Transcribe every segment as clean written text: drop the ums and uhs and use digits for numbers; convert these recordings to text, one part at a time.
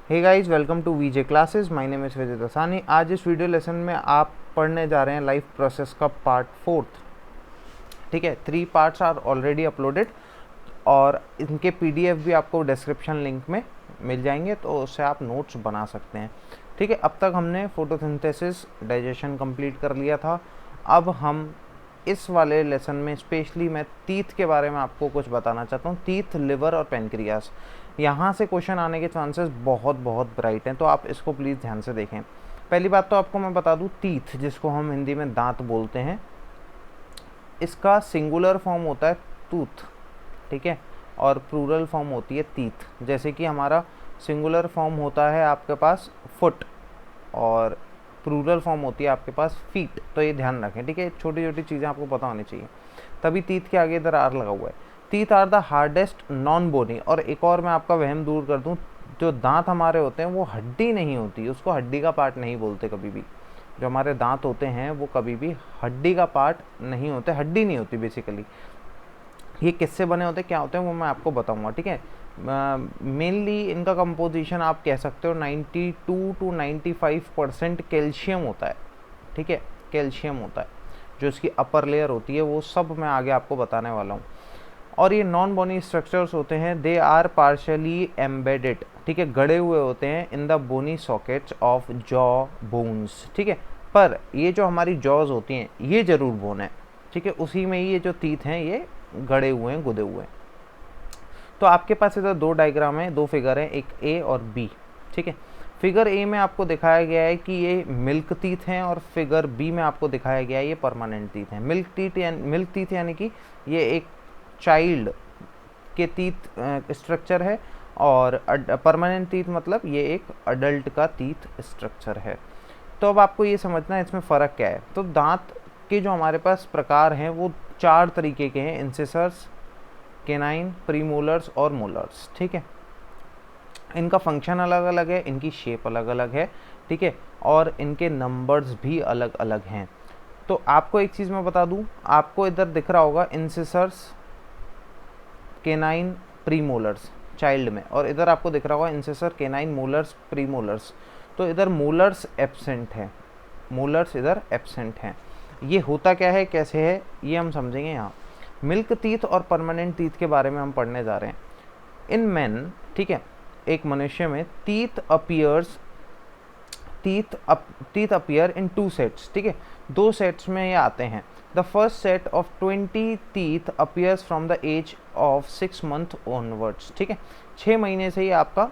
Hey guys, welcome to VJ classes. My name is Vijay Dasani. आज इस video lesson में आप पढ़ने जा रहे हैं लाइफ प्रोसेस का पार्ट 4। ठीक है, 3 पार्ट्स आर ऑलरेडी अपलोडेड और इनके पीडीएफ भी आपको डिस्क्रिप्शन लिंक में मिल जाएंगे, तो उससे आप नोट्स बना सकते हैं। ठीक है, अब तक हमने फोटोसिंथेसिस, डाइजेशन कंप्लीट कर लिया था। अब हम इस वाले लेसन में स्पेशली मैं टीथ के बारे में आपको कुछ बताना चाहता हूँ। टीथ, लिवर और पेनक्रियास, यहाँ से क्वेश्चन आने के चांसेस बहुत ब्राइट हैं, तो आप इसको प्लीज़ ध्यान से देखें। पहली बात तो आपको मैं बता दूँ, टीथ जिसको हम हिंदी में दांत बोलते हैं, इसका सिंगुलर फॉर्म होता है टूथ, ठीक है, और प्लूरल फॉर्म होती है टीथ। जैसे कि हमारा सिंगुलर फॉर्म होता है आपके पास फुट और प्लूरल फॉर्म होती है आपके पास फीट, तो ये ध्यान रखें। ठीक है, छोटी छोटी चीज़ें आपको पता होनी चाहिए। तभी टीथ के आगे इधर आर लगा हुआ है। Teeth are the hardest non bony. और एक और मैं आपका वहम दूर कर दूं, जो दांत हमारे होते हैं वो हड्डी नहीं होती, उसको हड्डी का पार्ट नहीं बोलते कभी भी। जो हमारे दांत होते हैं वो कभी भी हड्डी का पार्ट नहीं होते, हड्डी नहीं होती बेसिकली। ये किससे बने होते हैं, क्या होते हैं, वो मैं आपको बताऊंगा। ठीक है, मेनली इनका कंपोजिशन आप कह सकते हो 92 to 95% कैल्शियम होता है। ठीक है, कैल्शियम होता है। जो इसकी अपर लेयर होती है वो सब मैं आगे आपको बताने वाला हूँ। और ये नॉन बोनी स्ट्रक्चर्स होते हैं, दे आर पार्शली एम्बेडेड, ठीक है, गड़े हुए होते हैं in the bony sockets of jaw bones. ठीक है, पर ये जो हमारी जॉज होती हैं ये जरूर बोन है। ठीक है, उसी में ही ये जो टीथ हैं ये गड़े हुए हैं, गुदे हुए हैं। तो आपके पास इधर 2 डायग्राम है, 2 फिगर हैं, एक ए और बी। ठीक है, फिगर ए में आपको दिखाया गया है कि ये मिल्क टीथ हैं और फिगर बी में आपको दिखाया गया है ये परमानेंट टीथ हैं। मिल्क टीथ यानी कि ये एक चाइल्ड के टीथ स्ट्रक्चर है, और परमानेंट टीथ मतलब ये एक अडल्ट का टीथ स्ट्रक्चर है। तो अब आपको ये समझना है इसमें फ़र्क क्या है। तो दांत के जो हमारे पास प्रकार हैं वो 4 तरीके के हैं, इंसिसर्स, केनाइन, प्रीमोलर्स और मोलर्स। ठीक है, इनका फंक्शन अलग अलग है, इनकी शेप अलग अलग है। ठीक है, और इनके नंबर्स भी अलग अलग हैं। तो आपको एक चीज़ मैं बता दूं, आपको इधर दिख रहा होगा इंसिसर्स, केनाइन, प्रीमोलर्स चाइल्ड में, और इधर आपको दिख रहा होगा इंसिसर, केनाइन, मोलर्स, प्रीमोलर्स। तो इधर मोलर्स एब्सेंट है, मोलर्स इधर एब्सेंट हैं। ये होता क्या है, कैसे है, ये हम समझेंगे यहाँ। मिल्क टीथ और परमानेंट टीथ के बारे में हम पढ़ने जा रहे हैं। इन मैन, ठीक है, एक मनुष्य में टीथ अपीयर इन 2 सेट्स। ठीक है, 2 सेट्स में ये आते हैं। The first set of 20 teeth appears from the age of 6 month onwards. ठीक है, 6 महीने से ही आपका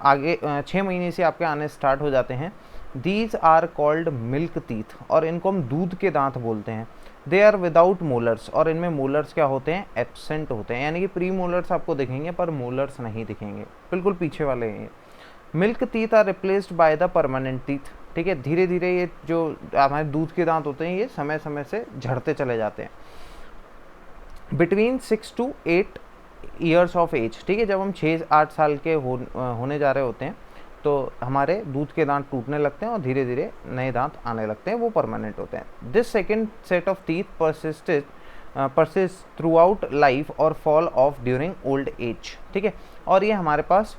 आगे 6 महीने से आपके आने स्टार्ट हो जाते हैं। These are called milk teeth, और इनको हम दूध के दांत बोलते हैं। दे आर विदाउट मोलर्स, और इनमें मोलर्स क्या होते हैं, एब्सेंट होते हैं, यानी कि प्री मोलर्स आपको दिखेंगे पर मोलर्स नहीं दिखेंगे, बिल्कुल पीछे वाले हैं। Milk teeth are replaced by the permanent teeth. ठीक है, धीरे धीरे ये जो हमारे दूध के दांत होते हैं ये समय समय से झड़ते चले जाते हैं। Between 6 to 8 years of age, ठीक है, जब हम 6-8 साल के होने जा रहे होते हैं तो हमारे दूध के दांत टूटने लगते हैं और धीरे धीरे नए दांत आने लगते हैं, वो परमानेंट होते हैं। This second set of teeth persist throughout life और fall off during old age. ठीक है, और ये हमारे पास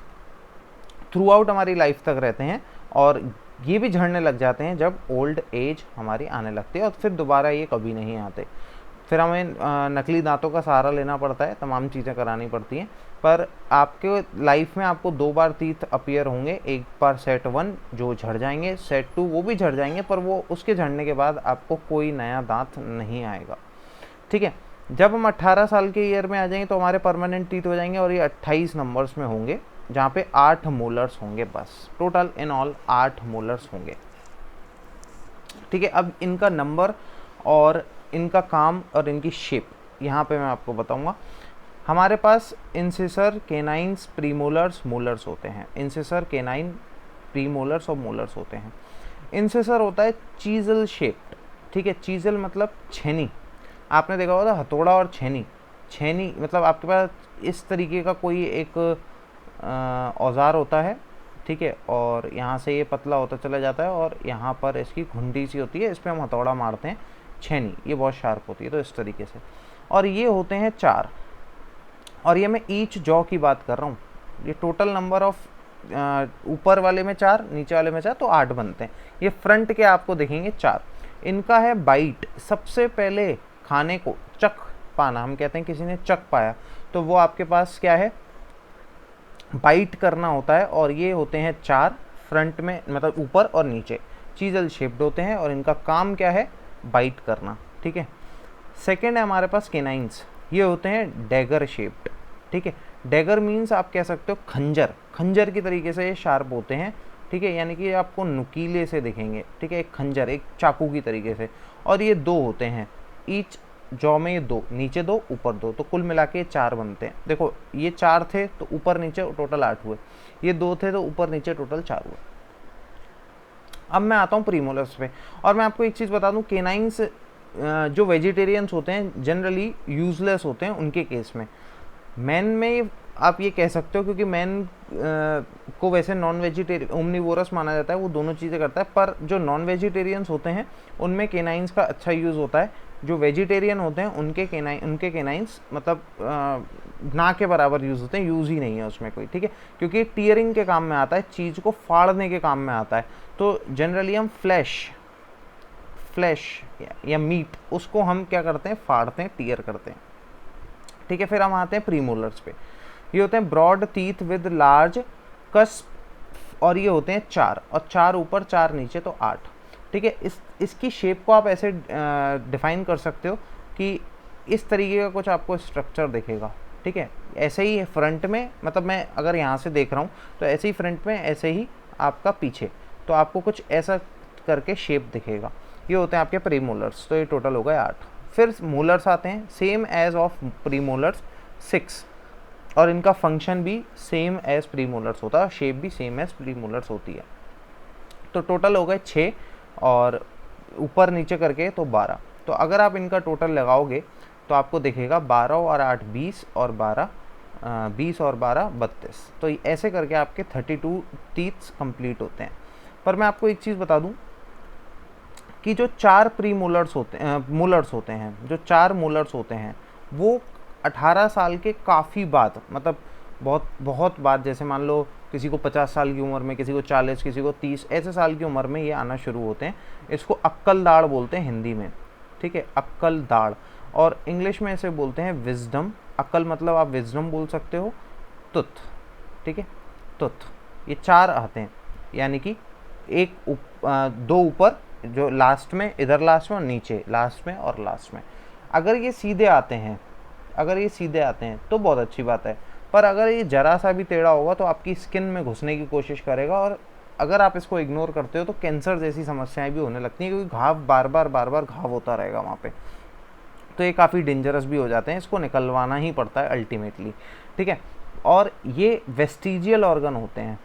थ्रू आउट हमारी लाइफ तक रहते हैं, और ये भी झड़ने लग जाते हैं जब ओल्ड एज हमारी आने लगती है, और फिर दोबारा ये कभी नहीं आते। फिर हमें नकली दांतों का सहारा लेना पड़ता है, तमाम चीज़ें करानी पड़ती हैं। पर आपके लाइफ में आपको 2 बार टीथ अपीयर होंगे, एक बार सेट 1 जो झड़ जाएंगे, सेट 2 वो भी झड़ जाएंगे, पर वो उसके झड़ने के बाद आपको कोई नया दांत नहीं आएगा। ठीक है, जब हम 18 साल के ईयर में आ जाएंगे तो हमारे परमानेंट टीथ हो जाएंगे, और ये 28 नंबर्स में होंगे, जहाँ पे 8 मोलर्स होंगे बस। टोटल इन ऑल 8 मोलर्स होंगे। ठीक है, अब इनका नंबर और इनका काम और इनकी शेप यहाँ पे मैं आपको बताऊंगा। हमारे पास इंसिसर, केनाइन्स, प्रीमोलर्स, मोलर्स होते हैं। इंसिसर, केनाइन, प्रीमोलर्स और मोलर्स होते हैं। इंसिसर होता है चीजल शेप्ड। ठीक है, चीजल मतलब छेनी। आपने देखा होगा हथौड़ा और छेनी। छेनी मतलब आपके पास इस तरीके का कोई एक औजार होता है, ठीक है, और यहाँ से ये पतला होता चला जाता है, और यहाँ पर इसकी घुंडी सी होती है, इस पर हम हथौड़ा मारते हैं, छेनी, ये बहुत शार्प होती है। तो इस तरीके से, और ये होते हैं 4, और ये मैं ईच जॉ की बात कर रहा हूँ। ये टोटल नंबर ऑफ ऊपर वाले में 4, नीचे वाले में 4, तो 8 बनते हैं। ये फ्रंट के आपको दिखेंगे 4। इनका है बाइट, सबसे पहले खाने को चख पाना, हम कहते हैं किसी ने चख पाया, तो वो आपके पास क्या है, बाइट करना होता है। और ये होते हैं 4 फ्रंट में, मतलब ऊपर और नीचे चीजल शेप्ड होते हैं, और इनका काम क्या है, बाइट करना। ठीक है। सेकेंड है हमारे पास केनाइंस, ये होते हैं डैगर शेप्ड। ठीक है। डैगर मीन्स आप कह सकते हो खंजर, खंजर की तरीके से ये शार्प होते हैं। ठीक है, यानी कि आपको नुकीले से दिखेंगे। ठीक है, एक खंजर, एक चाकू की तरीके से। और ये 2 होते हैं ईच जॉ में, ये 2, नीचे 2 ऊपर 2, तो कुल मिला के 4 बनते हैं। देखो ये 4 थे तो ऊपर नीचे टोटल 8 हुए, ये 2 थे तो ऊपर नीचे टोटल 4 हुए। अब मैं आता हूँ प्रीमोलर्स पे, और मैं आपको एक चीज़ बता दूँ, केनाइंस जो वेजिटेरियंस होते हैं जनरली यूजलेस होते हैं उनके केस में। मैन में आप ये कह सकते हो, क्योंकि मैन को वैसे नॉन वेजिटेरियन ओमनिवोरस माना जाता है, वो दोनों चीज़ें करता है, पर जो नॉन वेजिटेरियंस होते हैं उनमें केनाइंस का अच्छा यूज़ होता है। जो वेजिटेरियन होते हैं उनके केनाइंस मतलब ना के बराबर यूज़ होते हैं, यूज़ ही नहीं है उसमें कोई। ठीक है, क्योंकि टीयरिंग के काम में आता है, चीज़ को फाड़ने के काम में आता है। तो जनरली हम फ्लैश या मीट, उसको हम क्या करते हैं, फाड़ते हैं, टीयर करते हैं। ठीक है, फिर हम आते हैं प्रीमोलर्स पे। ये होते हैं broad teeth with large cusp, और ये होते हैं 4, और 4 ऊपर 4 नीचे, तो 8। ठीक है, इसकी शेप को आप ऐसे डिफाइन कर सकते हो कि इस तरीके का कुछ आपको स्ट्रक्चर दिखेगा। ठीक है, ऐसे ही फ्रंट में, मतलब मैं अगर यहाँ से देख रहा हूँ तो ऐसे ही फ्रंट में, ऐसे ही आपका पीछे, तो आपको कुछ ऐसा करके शेप दिखेगा। ये होते हैं आपके प्रीमोलर्स, तो ये टोटल हो गए 8। फिर मोलर्स आते हैं, सेम एज ऑफ प्रीमोलर्स 6, और इनका फंक्शन भी सेम एज प्रीमोलर्स होता है, शेप भी सेम एज प्रीमोलर्स होती है। तो टोटल हो गए 6, और ऊपर नीचे करके तो 12। तो अगर आप इनका टोटल लगाओगे तो आपको दिखेगा 12 और 8 20, और 20 और 12 32। तो ऐसे करके आपके 32 टीथ्स कंप्लीट होते हैं। पर मैं आपको एक चीज़ बता दूं कि जो 4 प्रीमोलर्स होते हैं, मोलर्स होते हैं, जो 4 मोलर्स होते हैं, वो 18 साल के काफ़ी बाद, मतलब बहुत बाद, जैसे मान लो किसी को 50 साल की उम्र में, किसी को 40, किसी को 30, ऐसे साल की उम्र में ये आना शुरू होते हैं। इसको अक्कल दाढ़ बोलते हैं हिंदी में। ठीक है, अक्कल दाढ़, और इंग्लिश में इसे बोलते हैं विजडम। अक्ल मतलब आप विजडम बोल सकते हो, तुथ। ठीक है, तुथ, ये 4 आते हैं, यानी कि 2 ऊपर, जो लास्ट में, इधर लास्ट में, और नीचे लास्ट में और लास्ट में। अगर ये सीधे आते हैं तो बहुत अच्छी बात है, पर अगर ये जरा सा भी टेढ़ा होगा तो आपकी स्किन में घुसने की कोशिश करेगा, और अगर आप इसको इग्नोर करते हो तो कैंसर जैसी समस्याएं भी होने लगती हैं, क्योंकि घाव बार बार घाव होता रहेगा वहाँ पे। तो ये काफ़ी डेंजरस भी हो जाते हैं, इसको निकलवाना ही पड़ता है अल्टीमेटली। ठीक है, और ये वेस्टिजियल ऑर्गन होते हैं।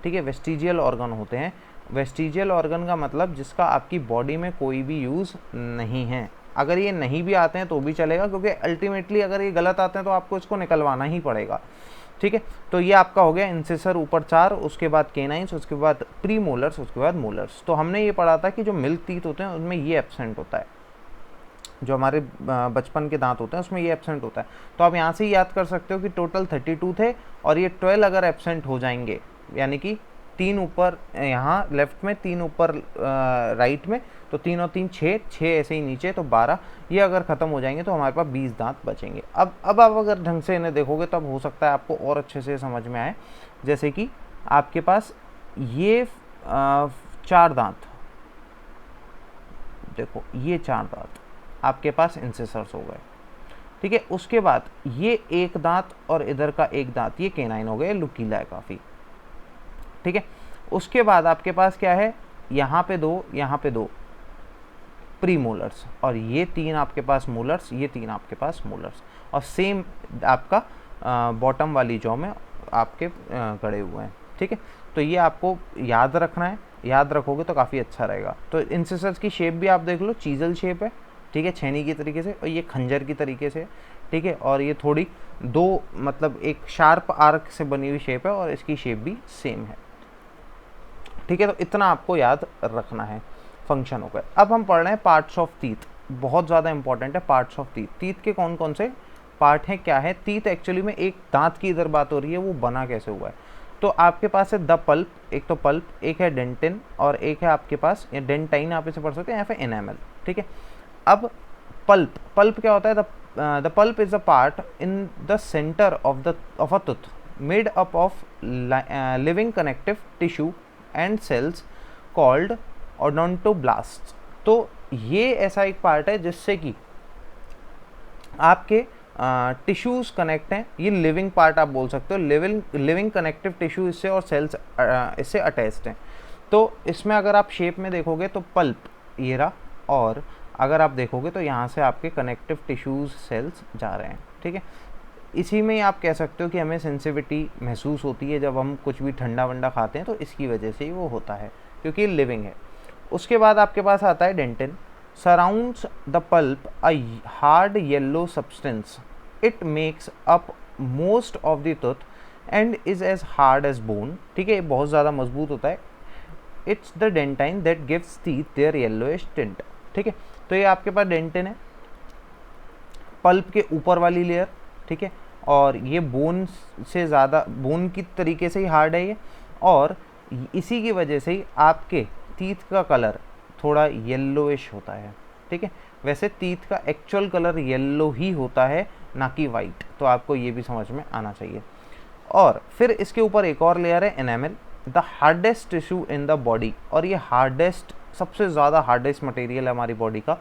ठीक है, वेस्टिजियल ऑर्गन होते हैं। वेस्टिजियल ऑर्गन का मतलब जिसका आपकी बॉडी में कोई भी यूज़ नहीं है। अगर ये नहीं भी आते हैं तो भी चलेगा, क्योंकि अल्टीमेटली अगर ये गलत आते हैं तो आपको इसको निकलवाना ही पड़ेगा। ठीक है, तो ये आपका हो गया इंसिसर ऊपर 4, उसके बाद केनाइंस, उसके बाद प्रीमोलर्स, उसके बाद मोलर्स। तो हमने ये पढ़ा था कि जो मिल्क टीथ होते हैं उनमें ये एब्सेंट होता है, जो हमारे बचपन के दांत होते हैं उसमें ये एब्सेंट होता है। तो आप यहाँ से याद कर सकते हो कि टोटल 32 थे, और ये 12 अगर एब्सेंट हो जाएंगे, यानी कि 3 ऊपर यहाँ लेफ्ट में, 3 ऊपर राइट में, तो 3 और 3 6 ऐसे ही नीचे, तो 12, ये अगर ख़त्म हो जाएंगे तो हमारे पास 20 दांत बचेंगे। अब आप अगर ढंग से इन्हें देखोगे तब हो सकता है आपको और अच्छे से समझ में आए। जैसे कि आपके पास ये 4 दांत, देखो ये 4 दांत आपके पास इंसिसर्स हो गए। ठीक है, उसके बाद ये 1 दांत और इधर का 1 दांत, ये केनाइन हो गए, लुकीला है काफ़ी। ठीक है, उसके बाद आपके पास क्या है, यहाँ पे 2, यहाँ पे 2 प्रीमोलर्स, और ये 3 आपके पास मोलर्स, ये 3 आपके पास मोलर्स, और सेम आपका बॉटम वाली जॉ में आपके गड़े हुए हैं। ठीक है, तो ये आपको याद रखना है, याद रखोगे तो काफ़ी अच्छा रहेगा। तो इंसिसर्स की शेप भी आप देख लो, चीजल शेप है। ठीक है, छेनी की तरीके से, और ये खंजर की तरीके से। ठीक है, और ये थोड़ी 2 मतलब एक शार्प आर्क से बनी हुई शेप है, और इसकी शेप भी सेम है। ठीक है, तो इतना आपको याद रखना है, फंक्शन हो गए। अब हम पढ़ रहे हैं पार्ट्स ऑफ टीथ, बहुत ज़्यादा इंपॉर्टेंट है पार्ट्स ऑफ टीथ। टीथ के कौन कौन से पार्ट हैं, क्या है। टीथ एक्चुअली में एक दांत की इधर बात हो रही है, वो बना कैसे हुआ है। तो आपके पास है द पल्प, एक तो पल्प, एक है डेंटिन और एक है आपके पास डेंटाइन, आप इसे पढ़ सकते हैं, या फिर एनामल, ठीक है। अब पल्प, पल्प क्या होता है? The pulp is a part in the centre of a tooth made up of living connective tissue and cells called odontoblast. तो ये ऐसा एक पार्ट है जिससे कि आपके टिश्यूज कनेक्ट हैं, ये लिविंग पार्ट आप बोल सकते हो, लिविंग कनेक्टिव टिश्यू इससे और सेल्स इससे अटैच्ड हैं। तो इसमें अगर आप शेप में देखोगे तो पल्प ये रहा, और अगर आप देखोगे तो यहाँ से आपके कनेक्टिव टिश्यूज सेल्स जा रहे हैं, ठीक है। इसी में ही आप कह सकते हो कि हमें सेंसिटिविटी महसूस होती है जब हम कुछ भी ठंडा वंडा खाते हैं, तो इसकी वजह से ही वो होता है, क्योंकि लिविंग है। उसके बाद आपके पास आता है dentin. surrounds the pulp a hard yellow substance. It makes up most of the tooth and is as hard as bone. ठीक है, बहुत ज़्यादा मजबूत होता है। It's the dentine that gives teeth their yellowish tint. ठीक है, तो ये आपके पास डेंटिन है, पल्प के ऊपर वाली लेयर, ठीक है, और ये बोन से ज़्यादा, बोन की तरीके से ही हार्ड है ये, और इसी की वजह से ही आपके टीथ का कलर थोड़ा येल्लोइश होता है, ठीक है। वैसे टीथ का एक्चुअल कलर येल्लो ही होता है, ना कि वाइट, तो आपको ये भी समझ में आना चाहिए। और फिर इसके ऊपर एक और लेयर है enamel, the hardest tissue in the body, और ये हार्डेस्ट, सबसे ज़्यादा हार्डेस्ट मटेरियल है हमारी बॉडी का,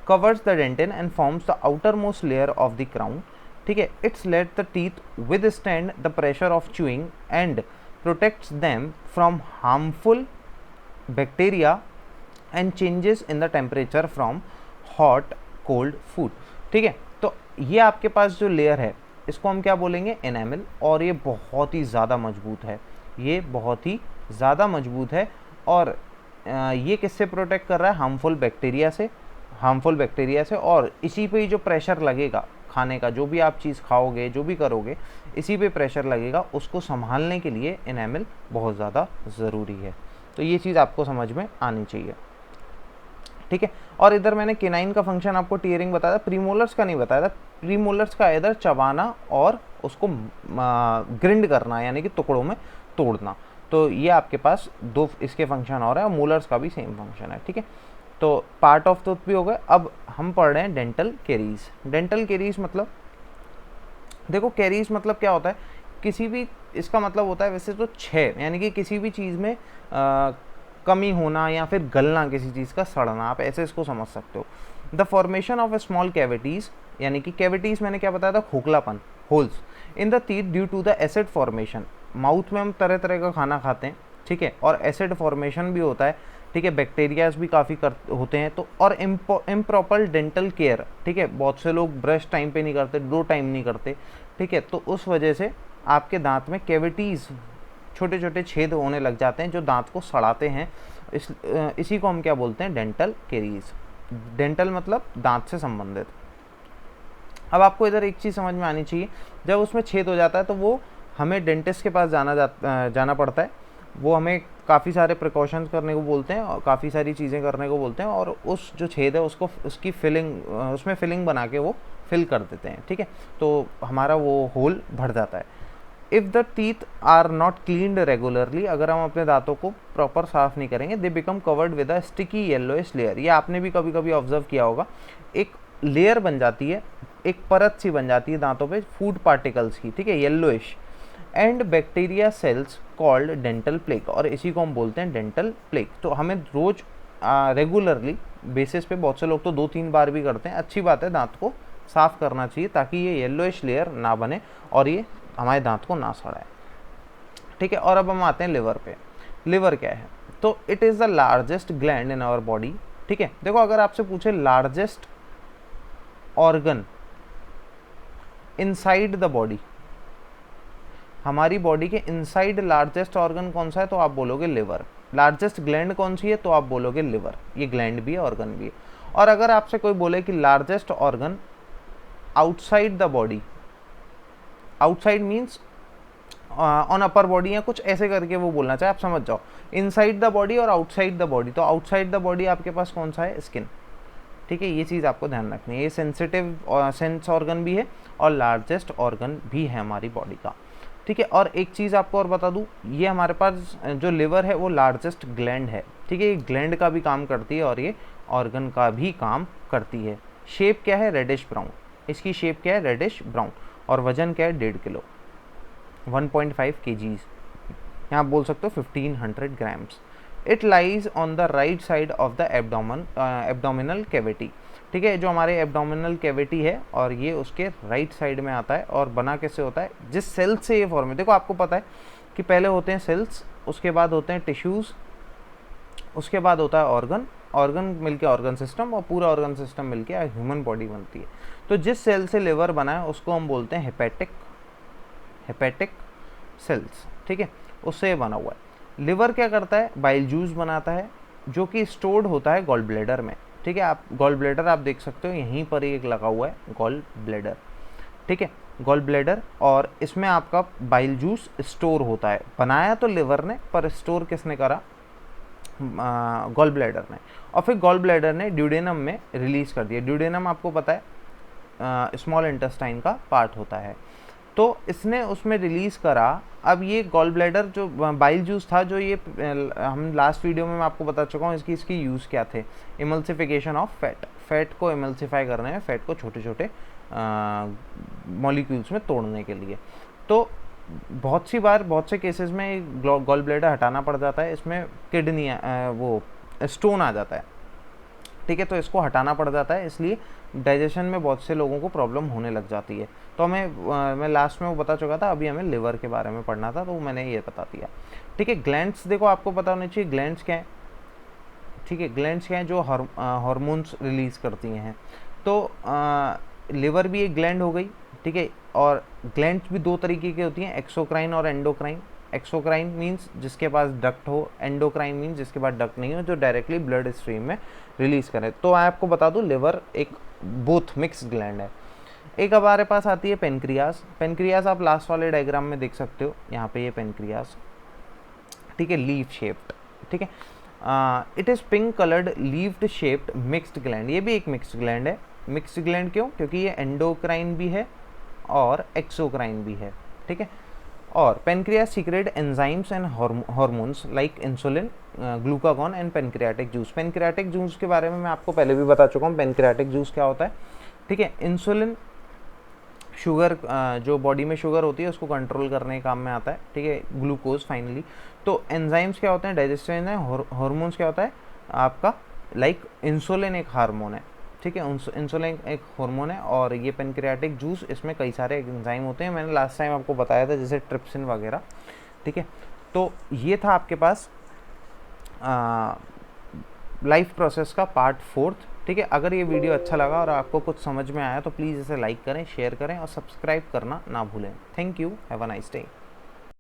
covers the dentin and forms the outermost layer of the crown, ठीक है। It's let the teeth withstand the pressure of chewing and protects them from harmful bacteria and changes in the temperature from hot cold food, ठीक है। तो ये आपके पास जो layer है इसको हम क्या बोलेंगे? एनामल, और ये बहुत ही ज़्यादा मजबूत है, ये बहुत ही ज़्यादा मजबूत है। और ये किससे प्रोटेक्ट कर रहा है? हार्मफुल बैक्टीरिया से, और इसी पे ही जो प्रेशर लगेगा खाने का, जो भी आप चीज़ खाओगे, जो भी करोगे, इसी पे प्रेशर लगेगा, उसको संभालने के लिए एनामल बहुत ज़्यादा ज़रूरी है। तो ये चीज़ आपको समझ में आनी चाहिए, ठीक है। और इधर मैंने केनाइन का फंक्शन आपको टीयरिंग बताया था, प्रीमोलर्स का नहीं बताया था। प्रीमोलर्स का इधर चबाना और उसको ग्रिंड करना, यानी कि टुकड़ों में तोड़ना। तो ये आपके पास दो इसके फंक्शन और है, और मोलर्स का भी सेम फंक्शन है, ठीक है। तो पार्ट ऑफ टूथ भी हो गए। अब हम पढ़ रहे हैं डेंटल कैरीज। डेंटल कैरीज मतलब, देखो कैरीज मतलब क्या होता है? किसी भी, इसका मतलब होता है वैसे तो क्षय, यानी कि किसी भी चीज़ में कमी होना या फिर गलना, किसी चीज़ का सड़ना, आप ऐसे इसको समझ सकते हो। The formation of a small cavities, यानी कि कैविटीज़ मैंने क्या बताया था? खोखलापन, holes in the teeth due to the acid formation. Mouth में हम तरह तरह का खाना खाते हैं, ठीक है, और एसिड फॉर्मेशन भी होता है, ठीक है, बैक्टीरियाज भी काफ़ी होते हैं। तो और इम्प्रॉपर डेंटल केयर, ठीक है, बहुत से लोग ब्रश टाइम पे नहीं करते, 2 टाइम नहीं करते, ठीक है, तो उस वजह से आपके दांत में कैविटीज़, छोटे छोटे छेद होने लग जाते हैं जो दांत को सड़ाते हैं। इसी को हम क्या बोलते हैं? Dental caries. डेंटल मतलब दांत से संबंधित। अब आपको इधर एक चीज़ समझ में आनी चाहिए, जब उसमें छेद हो जाता है तो वो हमें डेंटिस्ट के पास जाना पड़ता है। वो हमें काफ़ी सारे प्रिकॉशंस करने को बोलते हैं और काफ़ी सारी चीज़ें करने को बोलते हैं, और उस जो छेद है उसको, उसकी फिलिंग, उसमें फिलिंग बना के वो फिल कर देते हैं, ठीक है, तो हमारा वो होल भर जाता है। If the teeth are not cleaned regularly, अगर हम अपने दांतों को प्रॉपर साफ़ नहीं करेंगे, they become covered with a sticky yellowish layer. ये आपने भी कभी कभी ऑब्जर्व किया होगा, एक लेयर बन जाती है, एक परत सी बन जाती है दांतों पे फूड पार्टिकल्स की, ठीक है, yellowish, and bacteria cells called dental plaque, और इसी को हम बोलते हैं डेंटल प्लेक। तो हमें रोज़ रेगुलरली बेसिस पे, बहुत से लोग तो 2-3 बार भी करते हैं, अच्छी बात है, दांत को साफ़ करना चाहिए ताकि ये येलोइश लेयर ना बने और ये हमारे दांत को ना सड़ाए, ठीक है। और अब हम आते हैं लिवर पे। लिवर क्या है? तो it is the largest gland in our body, ठीक है। देखो अगर आपसे पूछे largest organ inside the body, हमारी बॉडी के इनसाइड लार्जेस्ट ऑर्गन कौन सा है, तो आप बोलोगे लिवर। लार्जेस्ट ग्लैंड कौन सी है, तो आप बोलोगे लिवर। ये ग्लैंड भी है, ऑर्गन भी है। और अगर आपसे कोई बोले कि largest organ outside the body, outside means on upper body या कुछ ऐसे करके वो बोलना चाहे, आप समझ जाओ, इनसाइड द बॉडी और आउटसाइड द बॉडी। तो आउटसाइड द बॉडी आपके पास कौन सा है? स्किन, ठीक है, ये चीज़ आपको ध्यान रखनी है। ये सेंसिटिव सेंस ऑर्गन भी है और लार्जेस्ट ऑर्गन भी है हमारी बॉडी का। ठीक है। और एक चीज़ आपको और बता दूँ, ये हमारे पास जो लिवर है वो लार्जेस्ट ग्लैंड है, ठीक है। ये ग्लैंड का भी काम करती है और ये ऑर्गन का भी काम करती है। शेप क्या है, रेडिश ब्राउन, इसकी शेप क्या है, रेडिश ब्राउन। और वजन क्या है, 1.5 किलो, 1.5 kgs, यहाँ बोल सकते हो 1500 grams. It lies on the right side of the abdominal cavity, ठीक है। जो हमारे एब्डोमिनल कैविटी है और ये उसके राइट साइड में आता है। और बना कैसे होता है, जिस सेल से ये फॉर्म है, देखो आपको पता है कि पहले होते हैं सेल्स, उसके बाद होते हैं टिश्यूज़, उसके बाद होता है ऑर्गन मिलके ऑर्गन सिस्टम, और पूरा ऑर्गन सिस्टम मिलके ह्यूमन बॉडी बनती है। तो जिस सेल से लिवर बना है उसको हम बोलते हैं हेपेटिक सेल्स, ठीक है, उससे ये बना हुआ है। लिवर क्या करता है, बाइल जूस बनाता है जो कि स्टोर्ड होता है गॉल ब्लैडर में, ठीक है। आप गॉल ब्लैडर आप देख सकते हो, यहीं पर एक लगा हुआ है गॉल ब्लैडर, ठीक है, गॉल ब्लैडर। और इसमें आपका बाइल जूस स्टोर होता है। बनाया तो लिवर ने, पर स्टोर किसने करा, गॉल ब्लैडर ने। और फिर गॉल ब्लैडर ने ड्यूडेनम में रिलीज़ कर दिया। ड्यूडेनम आपको पता है स्मॉल इंटेस्टाइन का पार्ट होता है, तो इसने उसमें रिलीज़ करा। अब ये गॉल ब्लैडर जो बाइल जूस था, जो ये हम लास्ट वीडियो में मैं आपको बता चुका हूँ इसकी यूज़ क्या थे, इमल्सिफिकेशन ऑफ फैट को इमल्सिफाई करने में, फैट को छोटे छोटे मॉलिक्यूल्स में तोड़ने के लिए। तो बहुत सी बार बहुत से केसेस में गॉल ब्लैडर हटाना पड़ जाता है, इसमें किडनी वो स्टोन आ जाता है, ठीक है, तो इसको हटाना पड़ जाता है। इसलिए डाइजेशन में बहुत से लोगों को प्रॉब्लम होने लग जाती है। तो हमें मैं लास्ट में वो बता चुका था, अभी हमें लिवर के बारे में पढ़ना था, तो मैंने ये बता दिया, ठीक है। ग्लैंड्स देखो आपको पता होना चाहिए ग्लैंड्स क्या है, ठीक है। ग्लैंड्स क्या है, जो हार्मोन्स रिलीज़ करती हैं। तो लिवर भी एक ग्लैंड हो गई, ठीक है। और ग्लैंड्स भी दो तरीके की होती हैं, एक्सोक्राइन और एंडोक्राइन। एक्सोक्राइन मीन्स जिसके पास डक्ट हो, एंडोक्राइन मीन्स जिसके पास डक्ट नहीं हो, जो डायरेक्टली ब्लड स्ट्रीम में रिलीज़ करे। तो मैं आपको बता दूं, लिवर एक बोथ मिक्स ग्लैंड है। एक हमारे पास आती है पेनक्रियास। पेनक्रियास आप लास्ट वाले डायग्राम में देख सकते हो, यहाँ पे ये पेनक्रियास, ठीक है, लीफ शेप्ड, ठीक है। It is pink coloured levied shaped mixed gland. ये भी एक मिक्स्ड ग्लैंड है। मिक्स्ड ग्लैंड क्यों, क्योंकि ये एंडोक्राइन भी है और एक्सोक्राइन भी है, ठीक है। और pancreas secret enzymes and hormones like insulin, glucagon and pancreatic juice. Pancreatic juice के बारे में मैं आपको पहले भी बता चुका हूँ, पेनक्रियाटिक जूस क्या होता है, ठीक है। इंसुलिन शुगर, जो बॉडी में शुगर होती है उसको कंट्रोल करने के काम में आता है, ठीक है। Glucose finally. तो एंजाइम्स क्या होते हैं, डाइजेस्टिव एंजाइम। हार्मोन्स क्या होता है आपका, लाइक इंसुलिन एक हार्मोन है, ठीक है, इंसुलिन एक हार्मोन है। और ये पेनक्रियाटिक जूस, इसमें कई सारे एंजाइम होते हैं, मैंने लास्ट टाइम आपको बताया था, जैसे ट्रिप्सिन वगैरह, ठीक है। तो ये था आपके पास लाइफ प्रोसेस का पार्ट 4, ठीक है। अगर ये वीडियो अच्छा लगा और आपको कुछ समझ में आया तो प्लीज़ इसे लाइक करें, शेयर करें और सब्सक्राइब करना ना भूलें। Thank you, have a nice day.